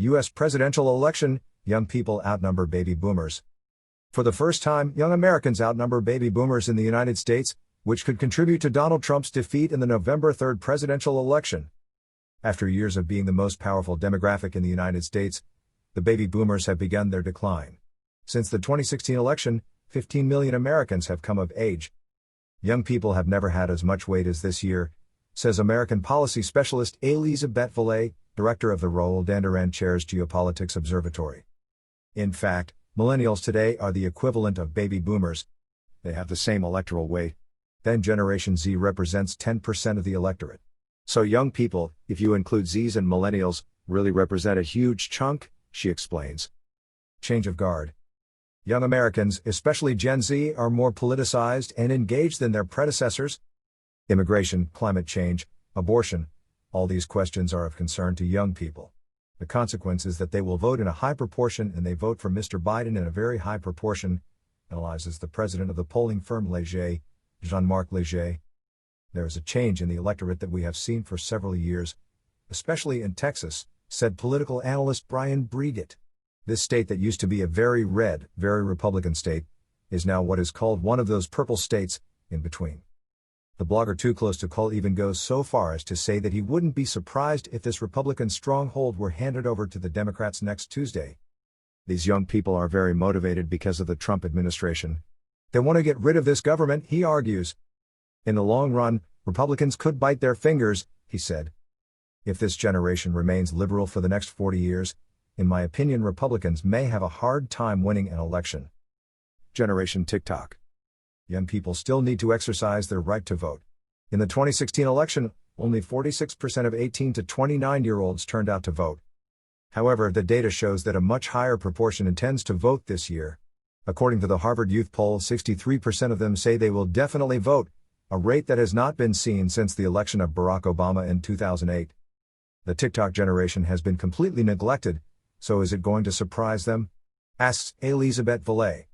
U.S. presidential election, young people outnumber baby boomers. For the first time, young Americans outnumber baby boomers in the United States, which could contribute to Donald Trump's defeat in the November 3rd presidential election. After years of being the most powerful demographic in the United States, the baby boomers have begun their decline. Since the 2016 election, 15 million Americans have come of age. Young people have never had as much weight as this year, says American policy specialist Élisabeth Vallet, director of the Raoul-Dandurand Chair's Geopolitics Observatory. In fact, millennials today are the equivalent of baby boomers. They have the same electoral weight. Then Generation Z represents 10% of the electorate. So young people, if you include Zs and millennials, really represent a huge chunk, she explains. Change of guard. Young Americans, especially Gen Z, are more politicized and engaged than their predecessors. Immigration, climate change, abortion, all these questions are of concern to young people. The consequence is that they will vote in a high proportion, and they vote for Mr. Biden in a very high proportion, analyzes the president of the polling firm Leger, Jean-Marc Leger. There is a change in the electorate that we have seen for several years, especially in Texas, said political analyst Brian Breguet. This state that used to be a very red, very Republican state, is now what is called one of those purple states, in between. The blogger Too Close to Call even goes so far as to say that he wouldn't be surprised if this Republican stronghold were handed over to the Democrats next Tuesday. These young people are very motivated because of the Trump administration. They want to get rid of this government, he argues. In the long run, Republicans could bite their fingers, he said. If this generation remains liberal for the next 40 years, in my opinion, Republicans may have a hard time winning an election. Generation TikTok. Young people still need to exercise their right to vote. In the 2016 election, only 46% of 18 to 29-year-olds turned out to vote. However, the data shows that a much higher proportion intends to vote this year. According to the Harvard Youth Poll, 63% of them say they will definitely vote, a rate that has not been seen since the election of Barack Obama in 2008. The TikTok generation has been completely neglected, so is it going to surprise them? Asks Élisabeth Vallet.